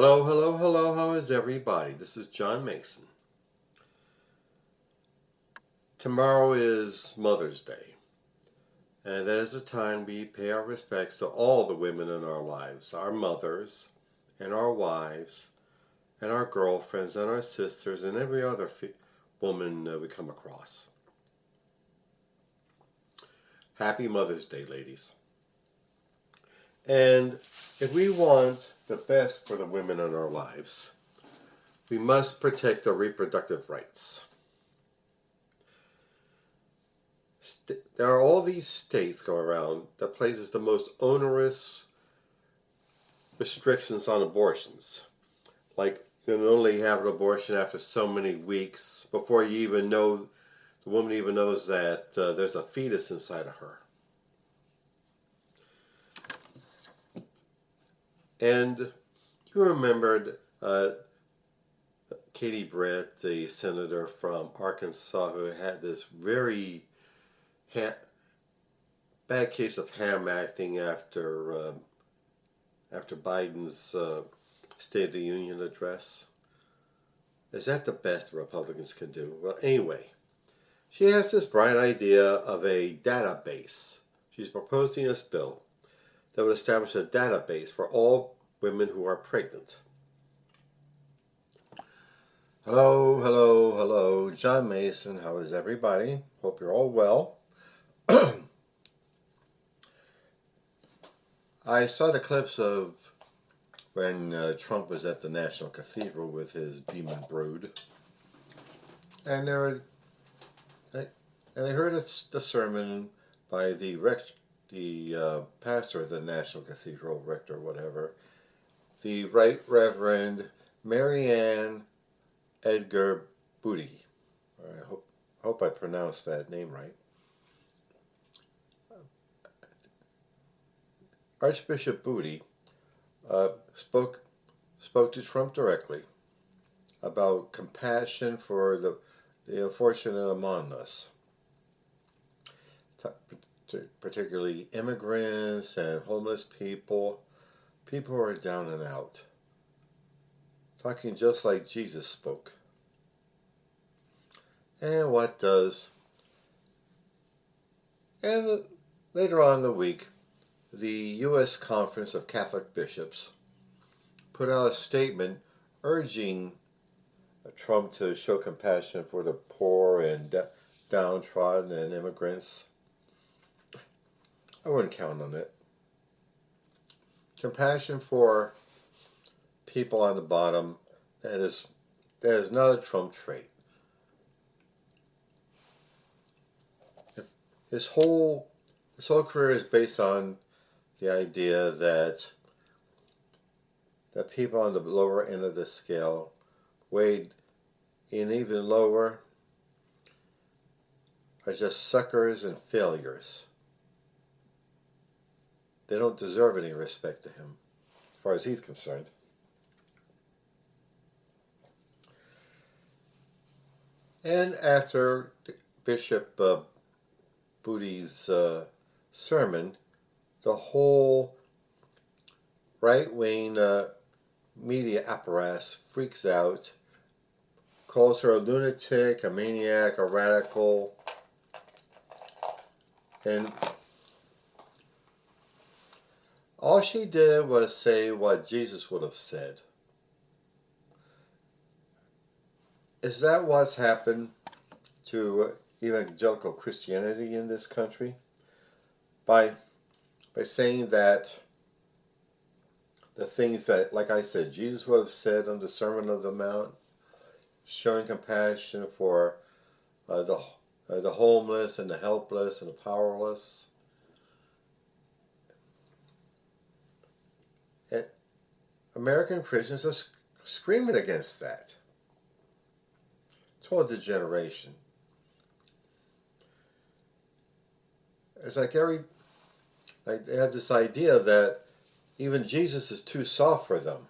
Hello, hello, hello. How is everybody? This is John Mason. Tomorrow is Mother's Day, and that is a time we pay our respects to all the women in our lives, our mothers, and our wives, and our girlfriends, and our sisters, and every other woman we come across. Happy Mother's Day, ladies. And if we want the best for the women in our lives, we must protect their reproductive rights. There are all these states going around that places the most onerous restrictions on abortions. Like, you can only have an abortion after so many weeks before you even know, the woman even knows that there's a fetus inside of her. And you remembered Katie Britt, the senator from Arkansas, who had this very bad case of ham acting after Biden's State of the Union address. Is that the best the Republicans can do? Well, anyway, she has this bright idea of a database. She's proposing this bill that would establish a database for all women who are pregnant. Hello, hello, hello. John Mason. How is everybody? Hope you're all well. I saw the clips of when Trump was at the National Cathedral with his demon brood, and I heard the sermon by the pastor of the National Cathedral, rector, whatever, the Right Reverend Marianne Edgar Booty. I hope I pronounced that name right. Archbishop Booty spoke to Trump directly about compassion for the unfortunate among us, particularly immigrants and homeless people who are down and out, talking just like Jesus spoke. And later on in the week, the U.S. Conference of Catholic Bishops put out a statement urging Trump to show compassion for the poor and downtrodden and immigrants. I wouldn't count on it. Compassion for people on the bottom, that is not a Trump trait. His whole career is based on the idea that people on the lower end of the scale, weighed in even lower, are just suckers and failures. They don't deserve any respect to him, as far as he's concerned. And after Bishop Booty's sermon, the whole right-wing media apparatus freaks out, calls her a lunatic, a maniac, a radical, and all she did was say what Jesus would have said. Is that what's happened to evangelical Christianity in this country? By saying that the things that, like I said, Jesus would have said on the Sermon on the Mount, showing compassion for the homeless and the helpless and the powerless. And American Christians are screaming against that. Total degeneration. It's like they have this idea that even Jesus is too soft for them.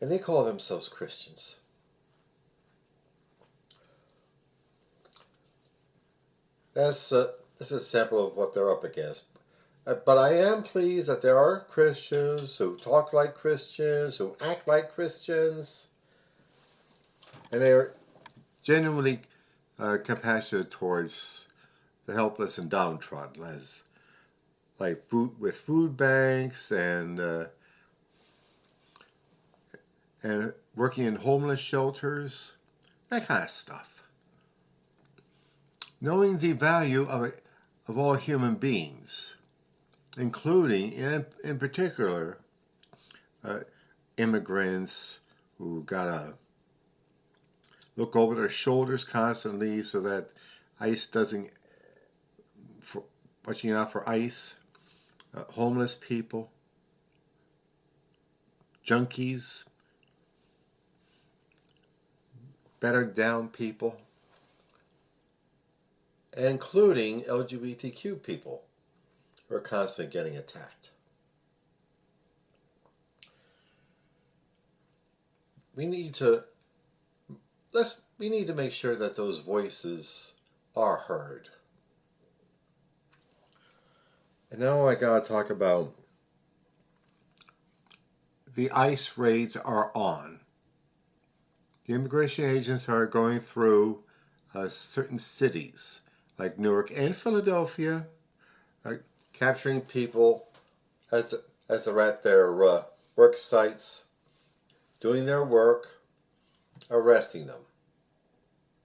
And they call themselves Christians. That's a sample of what they're up against. But I am pleased that there are Christians who talk like Christians, who act like Christians, and they are genuinely compassionate towards the helpless and downtrodden, as like food banks and working in homeless shelters, that kind of stuff. Knowing the value of all human beings, including, in particular, immigrants who gotta look over their shoulders constantly so that ICE doesn't, watching out for ICE, homeless people, junkies, battered down people, including LGBTQ people who are constantly getting attacked. We need to make sure that those voices are heard. And now I gotta talk about the ICE raids are on. The immigration agents are going through certain cities like Newark and Philadelphia, capturing people as they're at their work sites, doing their work, arresting them.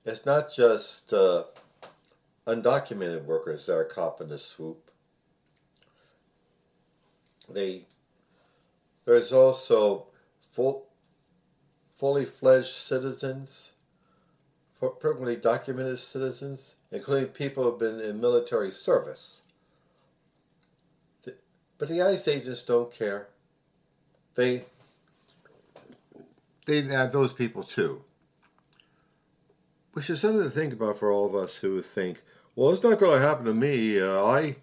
It's not just undocumented workers that are caught in the swoop. There's also fully fledged citizens, perfectly documented citizens, including people who have been in military service. But the ICE agents don't care. They have those people too. Which is something to think about for all of us who think, well, it's not going to happen to me. I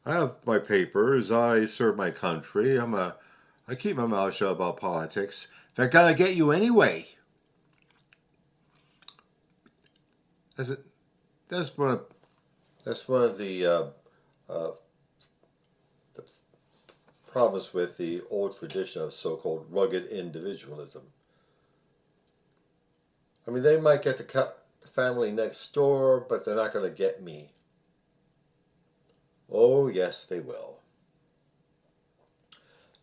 have my papers. I serve my country. I keep my mouth shut about politics. They're going to get you anyway. That's one of the problems with the old tradition of so-called rugged individualism. I mean, they might get the family next door, but they're not going to get me. Oh, yes, they will.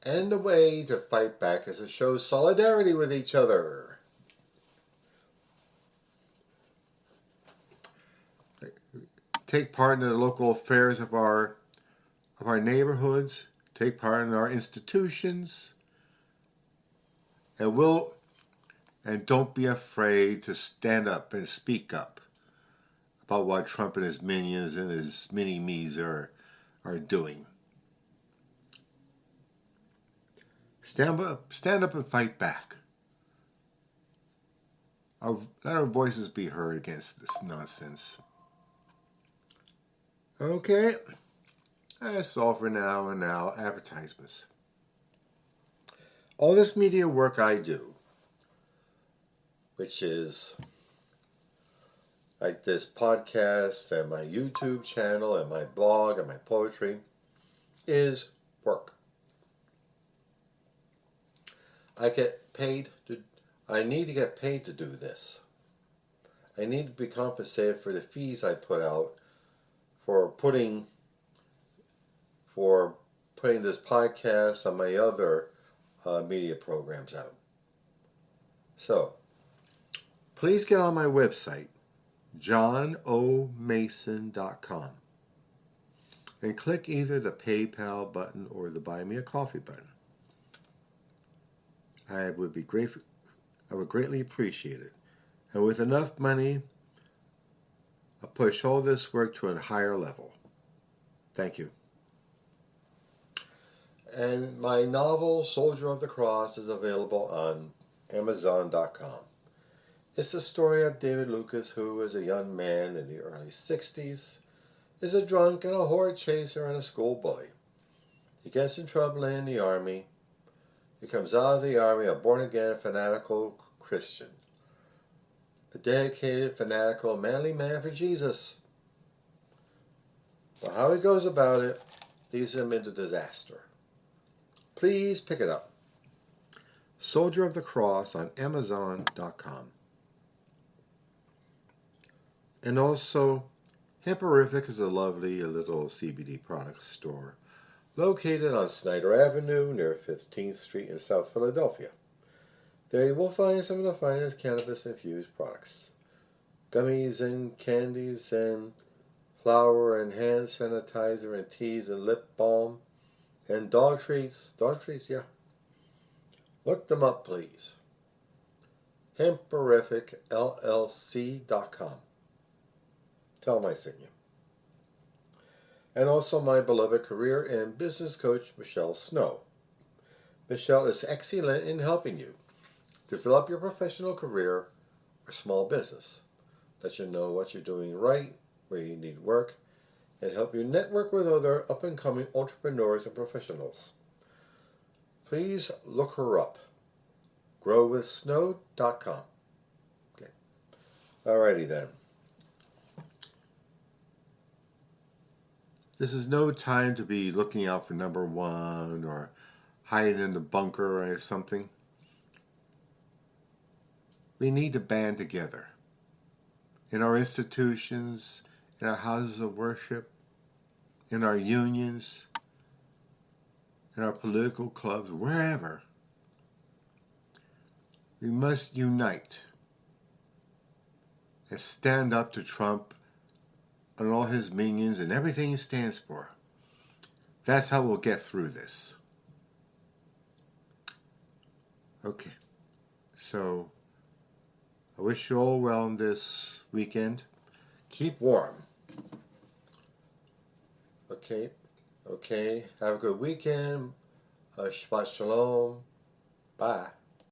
And the way to fight back is to show solidarity with each other. Take part in the local affairs of our neighborhoods. Take part in our institutions. And don't be afraid to stand up and speak up about what Trump and his minions and his mini-me's are doing. Stand up and fight back. Let our voices be heard against this nonsense. Okay, that's all for now. And now, advertisements. All this media work I do, which is like this podcast and my YouTube channel and my blog and my poetry, is work. I need to get paid to do this. I need to be compensated for the fees I put out for putting this podcast and my other media programs out. So, please get on my website, johnomason.com, and click either the PayPal button or the Buy Me a Coffee button. I would greatly appreciate it. And with enough money, I'll push all this work to a higher level. Thank you. And my novel, Soldier of the Cross, is available on Amazon.com. It's the story of David Lucas, who, as a young man in the early 60s, is a drunk and a horde chaser and a school bully. He gets in trouble in the army. He comes out of the army a born-again, fanatical Christian. A dedicated, fanatical, manly man for Jesus. Well, how he goes about it leads them into disaster. Please pick it up. Soldier of the Cross on Amazon.com. And also, Hemperific is a lovely little CBD product store located on Snyder Avenue near 15th Street in South Philadelphia. There you will find some of the finest cannabis-infused products. Gummies and candies and flour and hand sanitizer and teas and lip balm and dog treats. Dog treats, yeah. Look them up, please. HemperificLLC.com. Tell them I sent you. And also my beloved career and business coach, Michelle Snow. Michelle is excellent in helping you develop your professional career or small business. Let you know what you're doing right, where you need work, and help you network with other up-and-coming entrepreneurs and professionals. Please look her up. GrowWithSnow.com. Okay. Alrighty then. This is no time to be looking out for number one or hiding in the bunker or something. We need to band together in our institutions, in our houses of worship, in our unions, in our political clubs, wherever. We must unite and stand up to Trump and all his minions and everything he stands for. That's how we'll get through this. Okay, so I wish you all well in this weekend. Keep warm. Okay. Have a good weekend. Shabbat shalom. Bye.